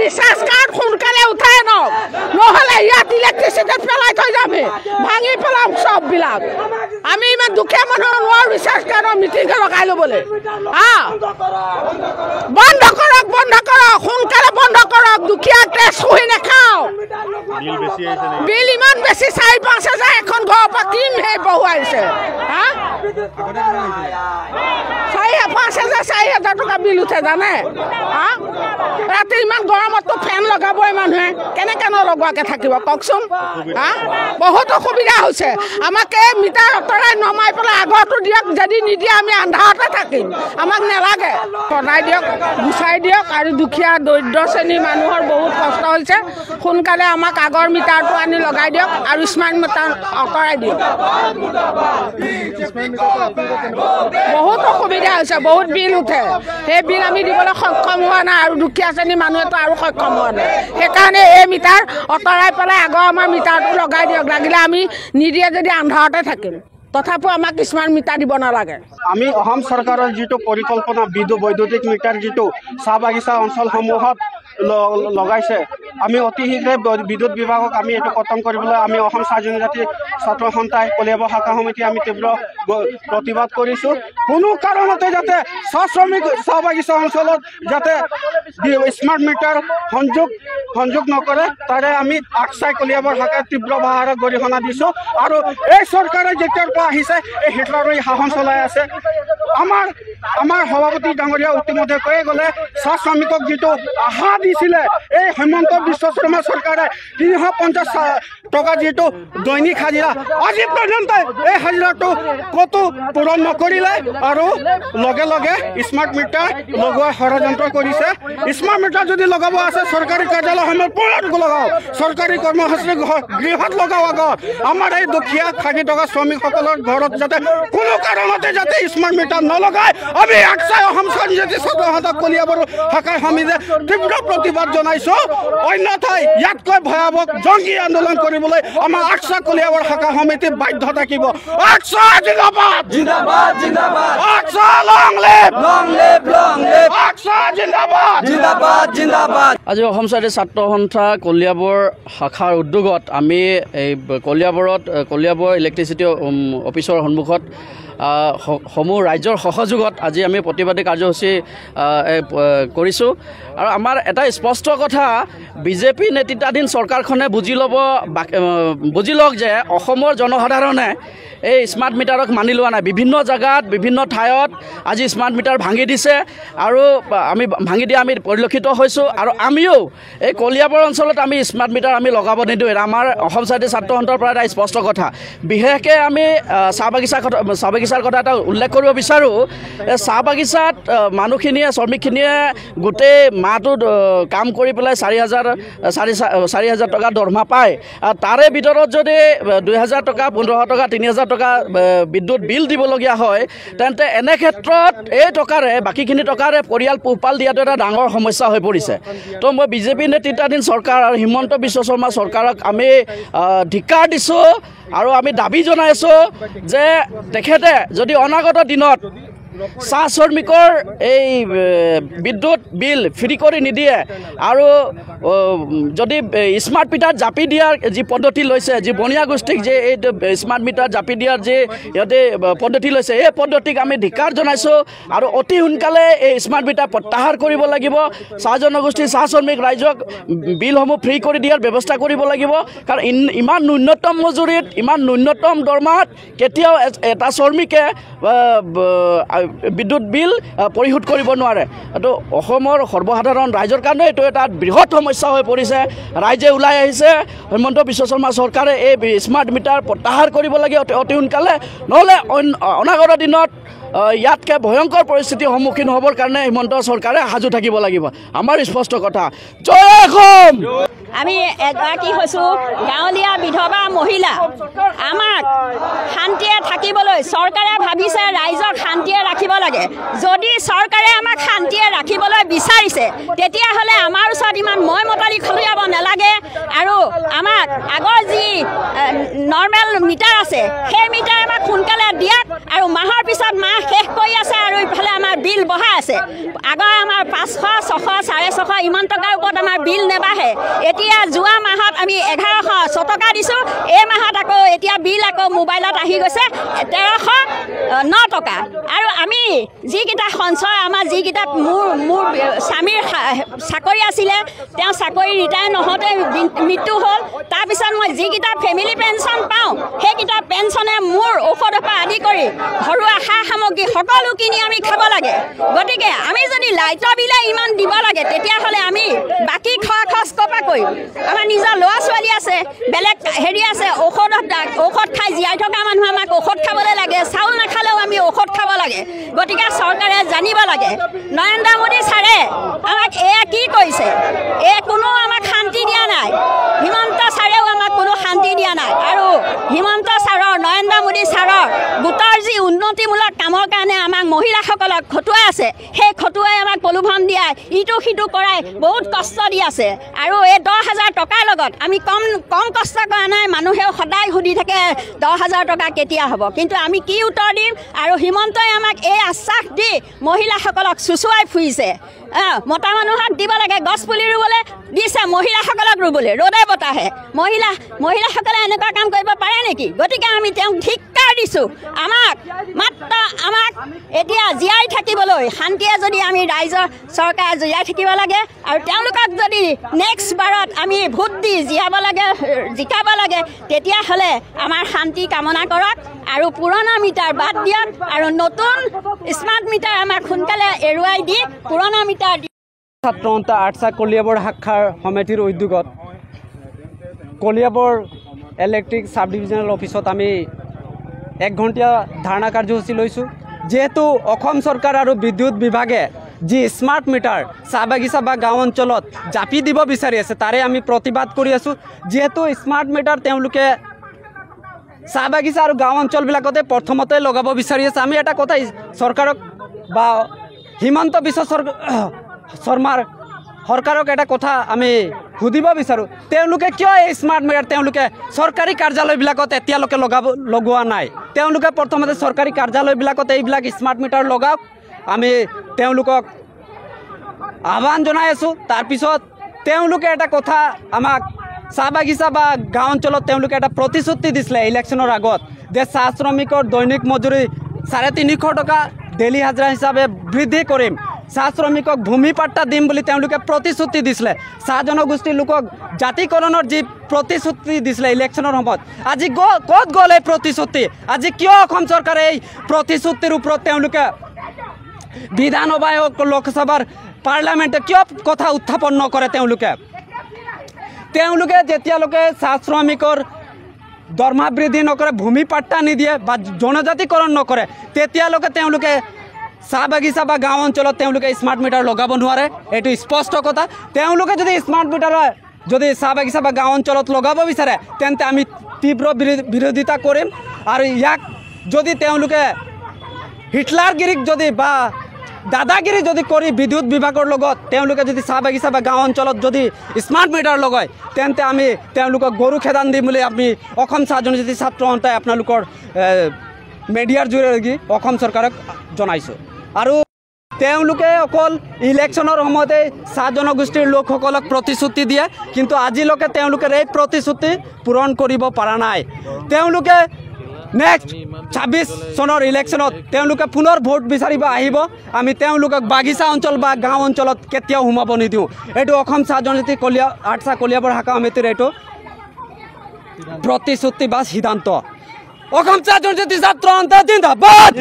Recharge card সোনকালে উঠাই নওক, নহ'লে ইয়াত ইলেক্ট্ৰিচিটি পেলাই থৈ যামহি, ভাঙি পেলাম চববিলাক। আমি ইমান দুখীয়া মানুহ নোৱাৰোঁ ৰিচাৰ্জ কাৰ্ডৰ মিটিংকে লগাই ল'বলৈ। বন্ধ কৰক, বন্ধ কৰক, সোনকালে বন্ধ কৰক। দুখীয়া টেক্স শুহি নাখাওঁ। বিল ইমান বেছি ৪-৫ হাজাৰ এখন ঘৰৰ পৰা কি বহুৱাইছে। ৪-৫ হাজাৰ ৪ হাজাৰ টকা বিল উঠে জানে। ৰাতি ইমান গৰমততো ফেন লগাবই মানুহে, কেনেকৈ নলগোৱাকৈ থাকিব কওকচোন। বহুত অসুবিধা হৈছে। আমাকে মিটাৰ আঁতৰাই নমাই পেলাই আগৰটো দিয়ক, যদি নিদিয়ে আমি আন্ধাৰতে থাকিম, আমাক নালাগে। বনাই দিয়ক, গুচাই দিয়ক। আৰু দুখীয়া দৰিদ্ৰ শ্ৰেণীৰ মানুহৰ বহুত কষ্ট হৈছে। সোনকালে আমাক আগৰ মিটাৰটো আনি লগাই দিয়ক আৰু স্মাৰ্ট মিটাৰ আঁতৰাই দিয়ক। বহুত অসুবিধা হৈছে, বহুত বিল উঠে। সেই বিল আমি দিবলৈ সক্ষম হোৱা নাই, আৰু দুখীয়া শ্ৰেণীৰ মানুহেতো আৰু সক্ষম হোৱা নাই। সেইকাৰণে এই মিটাৰ আঁতৰাই পেলাই আগৰ আমাৰ মিটাৰটো লগাই দিয়ক। লাগিলে আমি নিদিয়ে যদি আন্ধাৰতে থাকিম, তথাপিও আমাক স্মাৰ্ট মিটাৰ দিব নালাগে। আমি অসম চৰকাৰৰ যিটো পৰিকল্পনা বৈদ্যুতিক মিটাৰ যিটো চাহ বাগিচা অঞ্চলসমূহত লগাইছে, আমি অতি শীঘ্ৰে বিদ্যুৎ বিভাগক আমি এইটো খতম কৰিবলৈ আমি অসম চাহ জনজাতি ছাত্ৰ সন্থাই কলিয়াবৰ শাখা সমিতি আমি তীব্ৰ প্ৰতিবাদ কৰিছোঁ। কোনো কাৰণতে যাতে চাহ শ্ৰমিক চাহ বাগিচা অঞ্চলত যাতে স্মাৰ্ট মিটাৰ সংযোগ নকৰে, তাৰে আমি আকচাই কলিয়াবৰ শাখাই তীব্ৰ ভাষাৰে গৰিহণা দিছোঁ। আৰু এই চৰকাৰে যেতিয়াৰ পৰা আহিছে এই হিটলাৰী শাসন চলাই আছে। আমাৰ সভাপতি ডাঙৰীয়া ইতিমধ্যে কৈয়ে গ'লে, চাহ শ্ৰমিকক যিটো আশা দিছিলে এই হিমন্ত বিশ্ব শৰ্মা চৰকাৰে ৩৫০ টকা যিটো দৈনিক হাজিৰা, আজি পৰ্যন্ত এই হাজিৰাটো ক'তো পূৰণ নকৰিলে। আৰু লগে লগে স্মাৰ্ট মিটাৰ লগোৱা ষড়যন্ত্ৰ কৰিছে। স্মাৰ্ট মিটাৰ যদি লগাব আছে চৰকাৰী কাৰ্যালয়সমূহত পূৰণ লগাওক, চৰকাৰী কৰ্মসূচী গৃহত লগাও। আগত আমাৰ এই দুখীয়া খাকি টকা শ্ৰমিকসকলৰ ঘৰত যাতে কোনো কাৰণতে যাতে স্মাৰ্ট মিটাৰ নলগায়, আমি আকচাই অসম জনজাতি ছাত্ৰ সন্থা কলিয়াবৰ শাখাই সমিতিয়ে তীব্ৰ প্ৰতিবাদ জনাইছোঁ। অন্যথাই ইয়াতকৈ ভয়াৱহ জংগী আন্দোলন কৰিবলৈ আমাৰ আকচা কলিয়াবৰ শাখা সমিতি বাধ্য থাকিব। আকচা জিন্দাবাদ, জিন্দাবাদ, জিন্দাবাদ। আকচা long live, long live, long live. আকচা জিন্দাবাদ, জিন্দাবাদ, জিন্দাবাদ। আজি অসম চৰকাৰী ছাত্ৰ সন্থা কলিয়াবৰ শাখাৰ উদ্যোগত আমি এই কলিয়াবৰ ইলেক্ট্ৰিচিটি অফিচৰ সন্মুখত সমূহ ৰাইজৰ সহযোগত আজি আমি প্ৰতিবাদী কাৰ্যসূচী কৰিছোঁ। আৰু আমাৰ এটা স্পষ্ট কথা, বিজেপি নেতৃত্বাধীন চৰকাৰখনে বুজি লওক যে অসমৰ জনসাধাৰণে এই স্মাৰ্ট মিটাৰক মানি লোৱা নাই। বিভিন্ন জেগাত বিভিন্ন ঠাইত আজি স্মাৰ্ট মিটাৰ ভাঙি দিছে, আৰু আমি ভাঙি দিয়া আমি পৰিলক্ষিত হৈছোঁ। আৰু আমিও এই কলিয়াবৰ অঞ্চলত আমি স্মাৰ্ট মিটাৰ আমি লগাব নিদিওঁ। আমাৰ অসম চৰকাৰী ছাত্ৰ সন্থাৰ পৰা এটা স্পষ্ট কথা। বিশেষকৈ আমি চাহ বাগিচাৰ কথা এটা উল্লেখ কৰিব বিচাৰোঁ। চাহ বাগিচাত মানুহখিনিয়ে শ্ৰমিকখিনিয়ে গোটেই মাহটোত কাম কৰি পেলাই ৪,০০০ টকা দৰমহা পায়। তাৰে ভিতৰত যদি ২,০০০ টকা, ১৫০০ টকা, ৩,০০০ টকা বিদ্যুৎ বিল দিবলগীয়া হয়, তেন্তে এনে ক্ষেত্ৰত এই টকাৰে বাকীখিনি টকাৰে পৰিয়াল পোহপাল দিয়াটো এটা ডাঙৰ সমস্যা হৈ পৰিছে। তো মই বিজেপি নেতৃত্বাধীন চৰকাৰ আৰু হিমন্ত বিশ্ব শৰ্মা চৰকাৰক আমি ধিক্কাৰ দিছোঁ আৰু আমি দাবী জনাইছোঁ যে তেখেতে যদি অনাগত দিনত চাহ শ্ৰমিকৰ এই বিদ্যুৎ বিল ফ্ৰী কৰি নিদিয়ে, আৰু যদি স্মাৰ্ট মিটাৰ জাপি দিয়াৰ যি পদ্ধতি লৈছে, যি বনিয়া গোষ্ঠীক যে এই স্মাৰ্ট মিটাৰ জাপি দিয়াৰ যি সিহঁতে পদ্ধতি লৈছে, এই পদ্ধতিক আমি ধিক্কাৰ জনাইছোঁ। আৰু অতি সোনকালে এই স্মাৰ্ট মিটাৰ প্ৰত্যাহাৰ কৰিব লাগিব। চাহ জনগোষ্ঠী, চাহ শ্ৰমিক ৰাইজক বিলসমূহ ফ্ৰী কৰি দিয়াৰ ব্যৱস্থা কৰিব লাগিব। কাৰণ ইমান ন্যূনতম মজুৰিত, ইমান ন্যূনতম দৰমহাত কেতিয়াও এটা শ্ৰমিকে বিদ্যুৎ বিল পৰিশোধ কৰিব নোৱাৰে। এইটো অসমৰ সৰ্বসাধাৰণ ৰাইজৰ কাৰণে এইটো এটা বৃহৎ সমস্যা হৈ পৰিছে। ৰাইজে ওলাই আহিছে, হিমন্ত বিশ্ব শৰ্মা চৰকাৰে এই স্মাৰ্ট মিটাৰ প্ৰত্যাহাৰ কৰিব লাগে অতি সোনকালে, নহ'লে অনাগত দিনত ইয়াতকৈ ভয়ংকৰ পৰিস্থিতিৰ সন্মুখীন হ'বৰ কাৰণে হিমন্ত চৰকাৰে সাজু থাকিব লাগিব। আমাৰ স্পষ্ট কথা। জয় অসম। আমি এগৰাকী হৈছোঁ গাঁৱলীয়া বিধৱা মহিলা। আমাক শান্তিয়ে থাকিবলৈ চৰকাৰে ভাবিছে ৰাইজক শান্তিয়ে ৰাখিব লাগে। যদি চৰকাৰে আমাক শান্তিয়ে ৰাখিবলৈ বিচাৰিছে, তেতিয়াহ'লে আমাৰ ওচৰত ইমান মতালি খলিয়াব নালাগে। আৰু আমাক আগৰ যি নৰ্মেল মিটাৰ আছে, সেই মিটাৰ আমাক সোনকালে দিয়ক। আৰু মাহৰ পিছত মাহ শেষ কৰি আছে, আৰু ইফালে আমাৰ বিল বঢ়াই আছে আগৰ আমাৰ 500 600 650 ইমান টকাৰ ওপৰত আমাৰ বিল নেবাঢ়ে এতিয়া যোৱা মাহত আমি 1100 টকা দিছোঁ এই মাহত আকৌ এতিয়া বিল আকৌ মোবাইলত আহি গৈছে 1309 টকা আৰু আমি যিকেইটা সঞ্চয় আমাৰ যিকেইটা মোৰ স্বামীৰ চাকৰি আছিলে তেওঁ চাকৰি ৰিটায়াৰ নহওঁতে মৃত্যু হ'ল তাৰপিছত মই যিকেইটা ফেমিলি পেঞ্চন পাওঁ সেইকেইটা পেঞ্চনে মোৰ ঔষধৰ পৰা আদি কৰি ঘৰুৱা সা সামগ্ৰী সকলো কিনি আমি খাব লাগে গতিকে আমি যদি লাইটৰ বিলে ইমান দিব লাগে তেতিয়াহ'লে আমি বাকী খোৱা খৰচ ক'ৰপৰা কৰিম আমাৰ নিজৰ ল'ৰা ছোৱালী আছে বেলেগ হেৰি আছে ঔষধ খাই জীয়াই থকা মানুহ আমাক ঔষধ খাবলৈ লাগে চাউল নাখালেও আমি ঔষধ খাব লাগে গতিকে চৰকাৰে জানিব লাগে নৰেন্দ্ৰ মোদী ছাৰে আমাক এয়া কি কৰিছে কোনো আমাক শান্তি দিয়া নাই হিমন্ত ছাৰেও আমাক কোনো শান্তি দিয়া নাই আৰু হিমন্ত ছাৰৰ নৰেন্দ্ৰ মোদী ছাৰৰ গোটৰ যি উন্নতিমূলক কামৰ কাৰণে আমাক মহিলাসকলক খটুৱাই আছে সেই খটুৱাই আমাক প্ৰলোভন দিয়াই ইটো সিটো কৰাই বহুত কষ্ট দি আছে আৰু এই 10,000 টকাৰ লগত আমি কম কষ্ট কৰা নাই মানুহেও সদায় সুধি থাকে 10,000 টকা কেতিয়া হ'ব কিন্তু আমি কি উত্তৰ দিম আৰু হিমন্তই আমাক এই আশ্বাস দি মহিলাসকলক চুচুৱাই ফুৰিছে মতা মানুহক দিব লাগে গছ পুলি ৰুবলৈ দিছে মহিলাসকলক ৰুবলৈ ৰ'দে বতাহে মহিলাসকলে এনেকুৱা কাম কৰিব পাৰে নেকি গতিকে আমি তেওঁক ধিক্কাৰ দিছোঁ আমাক এতিয়া জীয়াই থাকিবলৈ শান্তিয়ে যদি আমি ৰাইজৰ চৰকাৰ জীয়াই থাকিব লাগে আৰু তেওঁলোকক যদি নেক্সট বাৰত আমি ভোট দি জিকাব লাগে তেতিয়াহ'লে আমাৰ শান্তি কামনা কৰক আৰু পুৰণা মিটাৰ বাদ দিয়ক আৰু নতুন স্মাৰ্ট মিটাৰ আমাক সোনকালে এৰুৱাই দি পুৰণা মিটাৰ ছাত্ৰ সন্থা আঠছা কলিয়াবৰ শাখাৰ সমিতিৰ উদ্যোগত কলিয়াবৰ ইলেক্ট্ৰিক সাব ডিভিজনেল অফিসত আমি 1 ঘণ্টা ধাৰণা কাৰ্যসূচী লৈছোঁ যেহেতু অসম চৰকাৰ আৰু বিদ্যুৎ বিভাগে যি স্মাৰ্ট মিটাৰ চাহ বাগিচা বা গাঁও অঞ্চলত জাপি দিব বিচাৰি আছে তাৰে আমি প্ৰতিবাদ কৰি আছোঁ যেহেতু স্মাৰ্ট মিটাৰ তেওঁলোকে চাহ বাগিচা আৰু গাঁও অঞ্চলবিলাকতে প্ৰথমতে লগাব বিচাৰি আছে আমি এটা কথা চৰকাৰক বা হিমন্ত বিশ্ব শৰ্মাৰ সৰকাৰক এটা কথা আমি সুধিব বিচাৰোঁ তেওঁলোকে কিয় এই স্মাৰ্ট মিটাৰ তেওঁলোকে চৰকাৰী কাৰ্যালয়বিলাকত এতিয়ালৈকে লগোৱা নাই তেওঁলোকে প্ৰথমতে চৰকাৰী কাৰ্যালয়বিলাকত এইবিলাক স্মাৰ্ট মিটাৰ লগাওক আমি তেওঁলোকক আহ্বান জনাই আছোঁ তাৰপিছত তেওঁলোকে এটা কথা আমাক চাহ বাগিচা বা গাঁও অঞ্চলত তেওঁলোকে এটা প্ৰতিশ্ৰুতি দিছিলে ইলেকশ্যনৰ আগত যে চাহ শ্ৰমিকৰ দৈনিক মজুৰি 350 টকা ডেইলি হাজিৰা হিচাপে বৃদ্ধি কৰিম চাহ শ্ৰমিকক ভূমি পাট্টা দিম বুলি তেওঁলোকে প্ৰতিশ্ৰুতি দিছিলে চাহ জনগোষ্ঠীৰ লোকক জাতিকৰণৰ যি প্ৰতিশ্ৰুতি দিছিলে ইলেকশ্যনৰ সময়ত আজি ক'ত গ'ল এই প্ৰতিশ্ৰুতি আজি কিয় অসম চৰকাৰে এই প্ৰতিশ্ৰুতিৰ ওপৰত তেওঁলোকে বিধানসভাই হওক লোকসভাৰ পাৰ্লামেণ্টে কিয় কথা উত্থাপন নকৰে তেওঁলোকে যেতিয়ালৈকে চাহ শ্ৰমিকৰ দৰমহা বৃদ্ধি নকৰে ভূমি পাট্টা নিদিয়ে বা জনজাতিকৰণ নকৰে তেতিয়ালৈকে তেওঁলোকে চাহ বাগিচা বা গাঁও অঞ্চলত তেওঁলোকে স্মাৰ্ট মিটাৰ লগাব নোৱাৰে এইটো স্পষ্ট কথা তেওঁলোকে যদি স্মাৰ্ট মিটাৰ যদি চাহ বাগিচা বা গাঁও অঞ্চলত লগাব বিচাৰে তেন্তে আমি তীব্ৰ বিৰোধিতা কৰিম আৰু ইয়াক যদি তেওঁলোকে হিটলাৰগিৰিক যদি বা দাদাগিৰি যদি কৰি বিদ্যুৎ বিভাগৰ লগত তেওঁলোকে যদি চাহ বাগিচা বা গাঁও অঞ্চলত যদি স্মাৰ্ট মিটাৰ লগায় তেন্তে আমি তেওঁলোকক গৰু খেদান দিম বুলি আমি অসম চাহ জনজাতি ছাত্ৰ সন্থাই আপোনালোকৰ মিডিয়াৰ জৰিয়তে অসম চৰকাৰক জনাইছোঁ আৰু তেওঁলোকে অকল ইলেকশ্যনৰ সময়তে চাহ জনগোষ্ঠীৰ লোকসকলক প্ৰতিশ্ৰুতি দিয়ে কিন্তু আজিলৈকে তেওঁলোকে এই প্ৰতিশ্ৰুতি পূৰণ কৰিব পৰা নাই তেওঁলোকে নেক্সট 26 চনৰ ইলেকশ্যনত তেওঁলোকে পুনৰ ভোট বিচাৰিব আহিব আমি তেওঁলোকক বাগিচা অঞ্চল বা গাঁও অঞ্চলত কেতিয়াও সোমাব নিদিওঁ এইটো অসম চাহ জনজাতি আঠছা কলিয়াবৰ শাখা সমিতিৰ এইটো প্ৰতিশ্ৰুতি বা সিদ্ধান্ত অসম চাহ জনজাতি ছাত্ৰ সন্থা জিন্দাবাদ